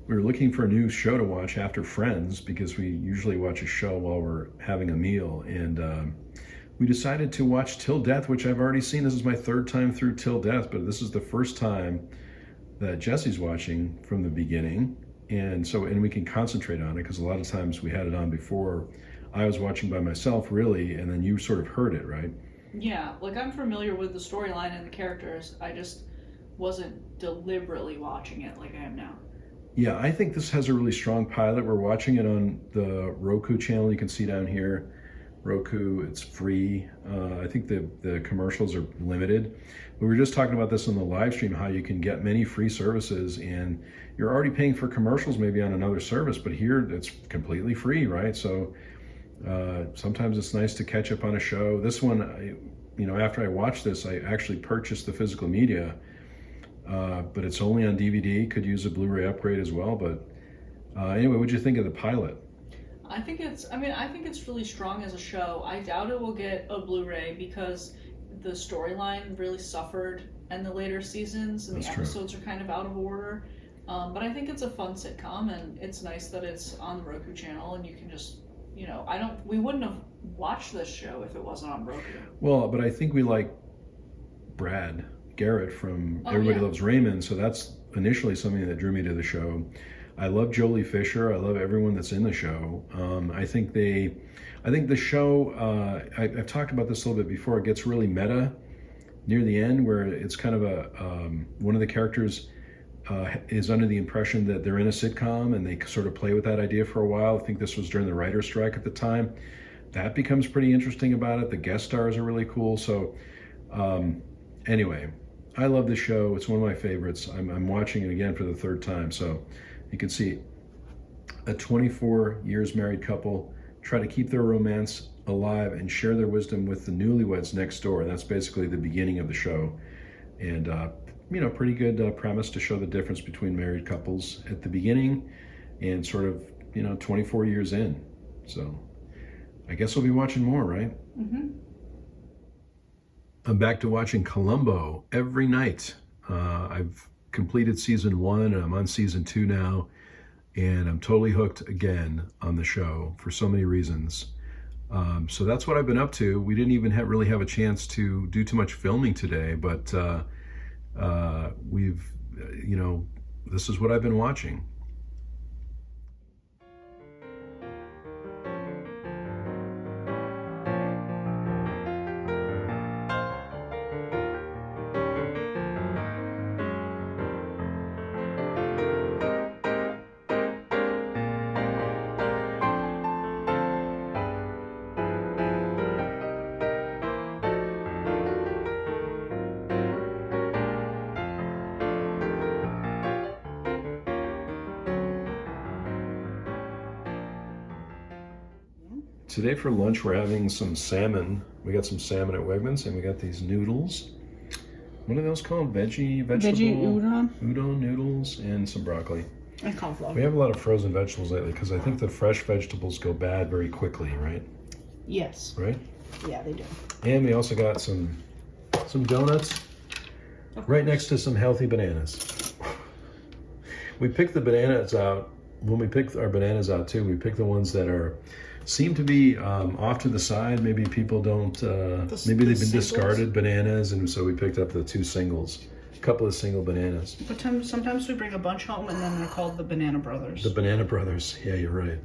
we were looking for a new show to watch after Friends, because we usually watch a show while we're having a meal, and we decided to watch Till Death, which I've already seen. This is my third time through Till Death, but this is the first time that Jesse's watching from the beginning, and we can concentrate on it, because a lot of times we had it on before. I was watching by myself, really, and then you sort of heard it, right? Yeah, like I'm familiar with the storyline and the characters. I just wasn't deliberately watching it like I am now. Yeah, I think this has a really strong pilot. We're watching it on the Roku channel. You can see down here, Roku, it's free. I think the commercials are limited. We were just talking about this on the live stream, how you can get many free services and you're already paying for commercials maybe on another service, but here it's completely free, right? So sometimes it's nice to catch up on a show. This one, after I watched this, I actually purchased the physical media, but it's only on DVD. Could use a Blu-ray upgrade as well. But anyway, what'd you think of the pilot? I think it's really strong as a show. I doubt it will get a Blu-ray because the storyline really suffered in the later seasons, and the episodes are kind of out of order. But I think it's a fun sitcom, and it's nice that it's on the Roku channel, and you can just, we wouldn't have watched this show if it wasn't on Roku. Well, but I think we like Brad Garrett from Everybody Loves Raymond, so that's initially something that drew me to the show. I love Jolie Fisher. I love everyone that's in the show. I think the show, I've talked about this a little bit before, it gets really meta near the end, where it's kind of one of the characters is under the impression that they're in a sitcom, and they sort of play with that idea for a while. I think this was during the writer's strike at the time. That becomes pretty interesting about it. The guest stars are really cool. So anyway, I love the show. It's one of my favorites. I'm watching it again for the third time. So you can see a 24 years married couple try to keep their romance alive and share their wisdom with the newlyweds next door. And that's basically the beginning of the show. And pretty good premise to show the difference between married couples at the beginning and sort of 24 years in. So I guess we'll be watching more, right? Mm-hmm. I'm back to watching Columbo every night. I've completed season 1 and I'm on season 2 now, and I'm totally hooked again on the show for so many reasons. So that's what I've been up to. We didn't even really have a chance to do too much filming today, but this is what I've been watching. Today for lunch we're having some salmon. We got some salmon at Wegmans, and we got these noodles. What are those called? Veggie udon? Udon noodles and some broccoli. And cauliflower. We have a lot of frozen vegetables lately because I think the fresh vegetables go bad very quickly, right? Yes. Right? Yeah, they do. And we also got some donuts right next to some healthy bananas. We picked the bananas out. When we picked our bananas out too, we picked the ones that seem to be off to the side. Maybe people don't, maybe they've been discarded bananas, and so we picked up the 2 singles, a couple of single bananas. But sometimes we bring a bunch home, and then they're called the Banana Brothers. The Banana Brothers, yeah, you're right.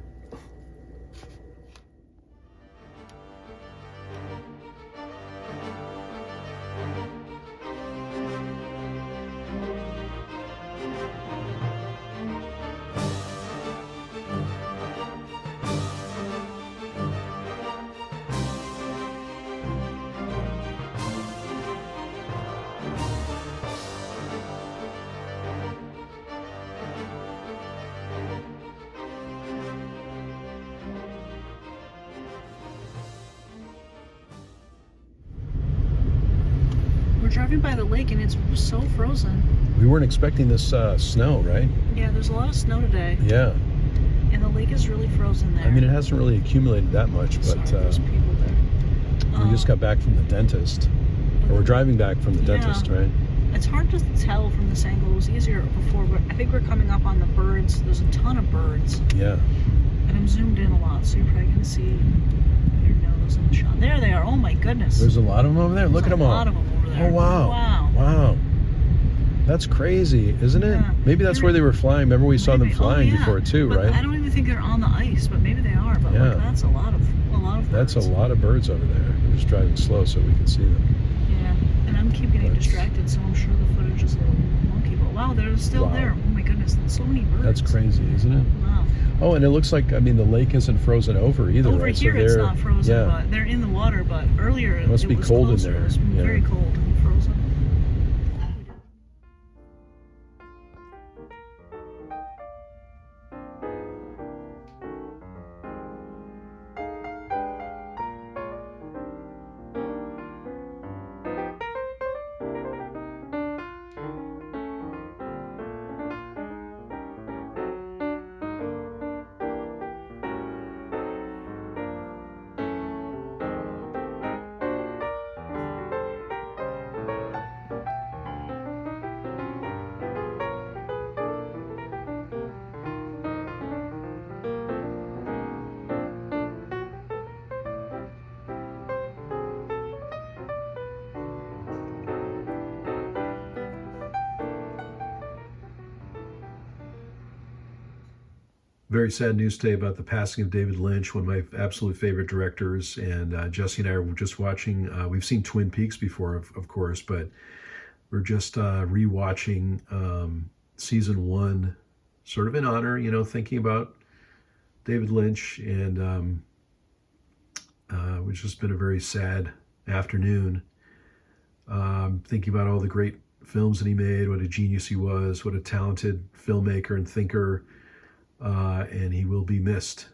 We're driving by the lake and it's so frozen. We weren't expecting this snow, right? Yeah, there's a lot of snow today. Yeah. And the lake is really frozen there. I mean, it hasn't really accumulated that much, but there's people there. we just got back from the dentist. Or we're driving back from the dentist, right? It's hard to tell from this angle. It was easier before, but I think we're coming up on the birds. There's a ton of birds. Yeah. And I'm zoomed in a lot, so you're probably going to see their nose in the shot. There they are. Oh my goodness. There's a lot of them over there. Look at them all. A lot of them over there. Oh, wow. Wow. Wow. That's crazy, isn't it? Yeah. Maybe that's where they were flying. Remember we saw them flying before too, but right? I don't even think they're on the ice, but maybe they are. But look, that's a lot of birds. That's a lot of birds over there. We're just driving slow so we can see them. Yeah, and I'm keep getting distracted, so I'm sure the footage is a little wonky. But wow, they're still there. Oh my goodness, so many birds. That's crazy, isn't it? Wow. Oh, and it looks like, I mean, the lake isn't frozen over either, over right? Here it's not frozen, but they're in the water. But earlier it must be was cold closer. in there. It was very cold and frozen. Very sad news today about the passing of David Lynch, one of my absolute favorite directors. And Jesse and I are just watching, we've seen Twin Peaks before, of course, but we're just rewatching season 1, sort of in honor, thinking about David Lynch. And it's just been a very sad afternoon. Thinking about all the great films that he made, what a genius he was, what a talented filmmaker and thinker. And he will be missed.